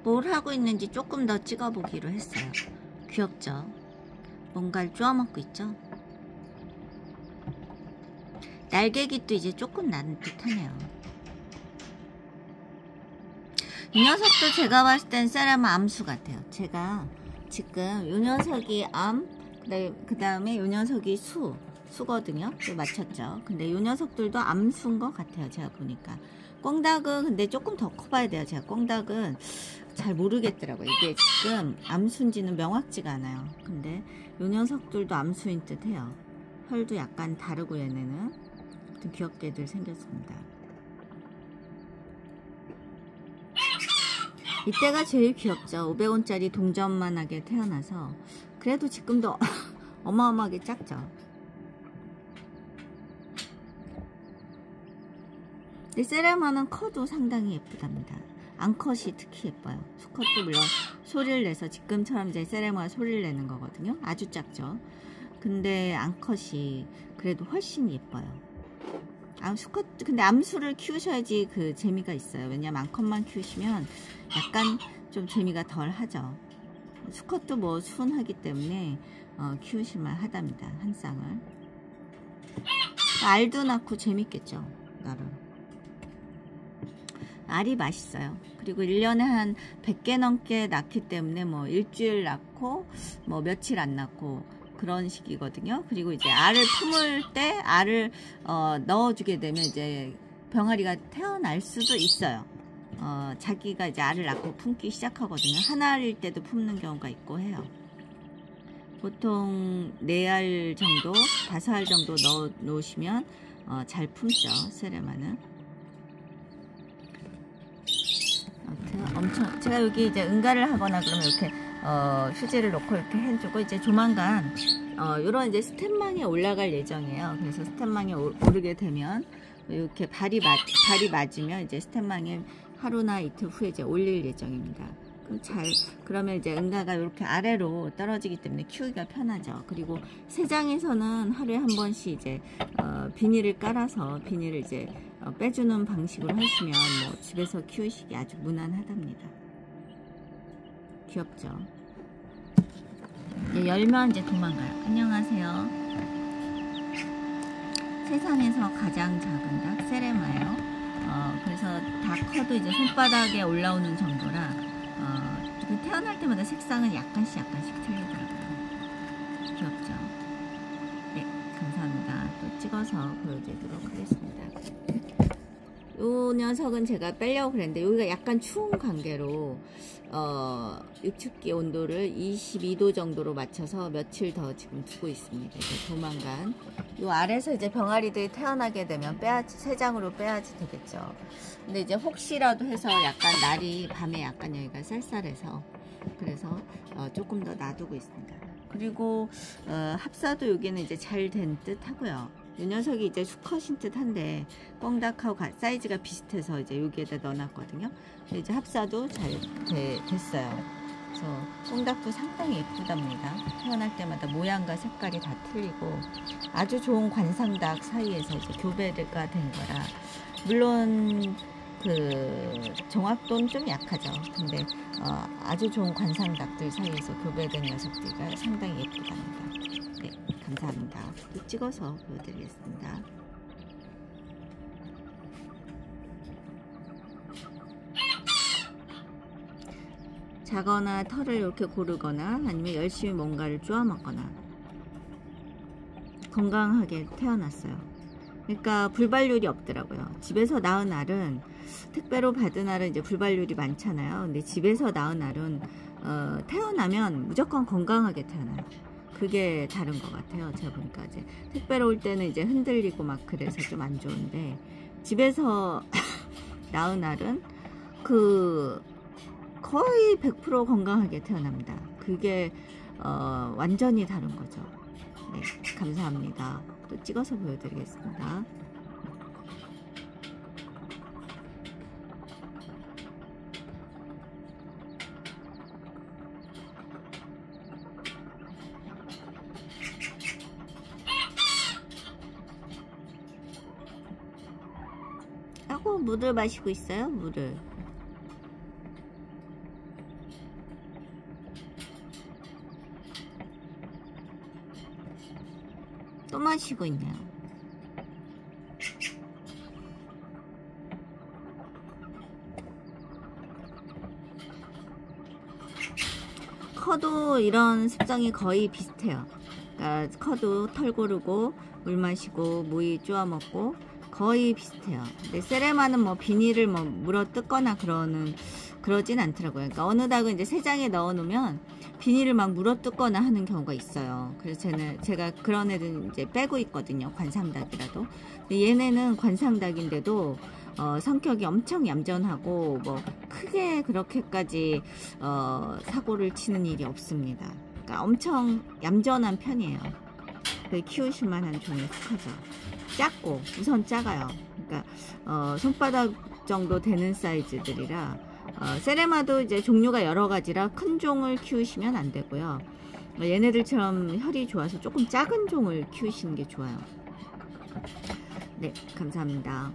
뭘 하고 있는지 조금 더 찍어보기로 했어요. 귀엽죠? 뭔가를 쪼아먹고 있죠? 날개깃도 이제 조금 나는 듯하네요. 이 녀석도 제가 봤을 땐 세라마 암수 같아요. 제가 지금 이 녀석이 암, 그 다음에 이 녀석이 수거든요. 맞췄죠. 근데 이 녀석들도 암수인 것 같아요. 제가 보니까. 꽁닥은 근데 조금 더 커봐야 돼요. 제가 꽁닥은 잘 모르겠더라고요. 이게 지금 암수인지는 명확지가 않아요. 근데 이 녀석들도 암수인 듯 해요. 혈도 약간 다르고 얘네는 좀 귀엽게들 생겼습니다. 이때가 제일 귀엽죠. 500원짜리 동전만하게 태어나서. 그래도 지금도 어마어마하게 작죠. 근데 세라마는 커도 상당히 예쁘답니다. 암컷이 특히 예뻐요. 수컷도 물론 소리를 내서 지금처럼 이제 세라마가 소리를 내는 거거든요. 아주 작죠. 근데 암컷이 그래도 훨씬 예뻐요. 수컷, 근데 암수를 키우셔야지 그 재미가 있어요. 왜냐면 암컷만 키우시면 약간 좀 재미가 덜 하죠. 수컷도 뭐 순하기 때문에 키우실만 하답니다. 한 쌍을. 알도 낳고 재밌겠죠. 나름. 알이 맛있어요. 그리고 1년에 한 100개 넘게 낳기 때문에 뭐 일주일 낳고 뭐 며칠 안 낳고 그런 식이거든요. 그리고 이제 알을 품을 때 알을 넣어주게 되면 이제 병아리가 태어날 수도 있어요. 자기가 이제 알을 낳고 품기 시작하거든요. 한 알일 때도 품는 경우가 있고 해요. 보통 4알 정도, 5알 정도 넣어 놓으시면 잘 품죠. 세라마는. 엄청 제가 여기 이제 응가를 하거나 그러면 이렇게 휴지를 놓고 이렇게 해주고 이제 조만간 요런 이제 스탠망에 올라갈 예정이에요. 그래서 스탠망에 오르게 되면 이렇게 발이 맞으면 이제 스탠망에 하루나 이틀 후에 이제 올릴 예정입니다. 그러면 이제 응가가 이렇게 아래로 떨어지기 때문에 키우기가 편하죠. 그리고 새장에서는 하루에 한 번씩 이제 비닐을 깔아서 비닐을 이제 빼주는 방식으로 하시면 뭐 집에서 키우시기 아주 무난하답니다. 귀엽죠? 이제 열면 이제 도망가요. 안녕하세요. 세상에서 가장 작은 닭 세라마예요. 그래서 다 커도 이제 손바닥에 올라오는 정도라 태어날 때마다 색상은 약간씩 틀리더라고요. 귀엽죠? 네, 감사합니다. 또 찍어서 보여드리도록 하겠습니다. 요 녀석은 제가 빼려고 그랬는데 여기가 약간 추운 관계로 육축기 온도를 22도 정도로 맞춰서 며칠 더 지금 두고 있습니다. 조만간 요 아래서 이제 병아리들이 태어나게 되면 새장으로 빼야지 되겠죠. 근데 이제 혹시라도 해서 약간 날이 밤에 약간 여기가 쌀쌀해서 그래서 조금 더 놔두고 있습니다. 그리고 합사도 여기는 이제 잘 된 듯 하고요. 이 녀석이 이제 수컷인 듯 한데 꽁닥하고 사이즈가 비슷해서 이제 여기에다 넣어놨거든요. 이제 합사도 잘 됐어요. 그래서 꽁닥도 상당히 예쁘답니다. 태어날 때마다 모양과 색깔이 다 틀리고 아주 좋은 관상닭 사이에서 이제 교배가 된 거라 물론 그 정확도는 좀 약하죠. 근데 아주 좋은 관상닭들 사이에서 교배된 녀석들이 상당히 예쁘답니다. 네, 감사합니다. 또 찍어서 보여드리겠습니다. 자거나 털을 이렇게 고르거나 아니면 열심히 뭔가를 쪼아 먹거나 건강하게 태어났어요. 그러니까 불발률이 없더라고요. 집에서 낳은 알은 택배로 받은 알은 이제 불발률이 많잖아요. 근데 집에서 낳은 알은 태어나면 무조건 건강하게 태어나요. 그게 다른 것 같아요. 제가 보니까 이제 택배로 올 때는 이제 흔들리고 막 그래서 좀 안 좋은데 집에서 낳은 알은 거의 100% 건강하게 태어납니다. 그게 완전히 다른 거죠. 네, 감사합니다. 또 찍어서 보여드리겠습니다. 물을 마시고 있어요. 물을. 또 마시고 있네요. 커도 이런 습성이 거의 비슷해요. 그러니까 커도 털 고르고 물 마시고 무이 쪼아 먹고 거의 비슷해요. 근데 세레마는 뭐 비닐을 뭐 물어 뜯거나 그러진 않더라고요. 그러니까 어느 닭은 이제 세장에 넣어 놓으면 비닐을 막 물어 뜯거나 하는 경우가 있어요. 그래서 제가 그런 애들은 이제 빼고 있거든요. 관상닭이라도. 근데 얘네는 관상닭인데도 성격이 엄청 얌전하고 뭐 크게 그렇게까지 사고를 치는 일이 없습니다. 그러니까 엄청 얌전한 편이에요. 키우실 만한 종에 속하죠. 작고 우선 작아요. 그러니까 손바닥 정도 되는 사이즈들이라 세레마도 이제 종류가 여러 가지라 큰 종을 키우시면 안 되고요. 얘네들처럼 혈이 좋아서 조금 작은 종을 키우시는 게 좋아요. 네, 감사합니다.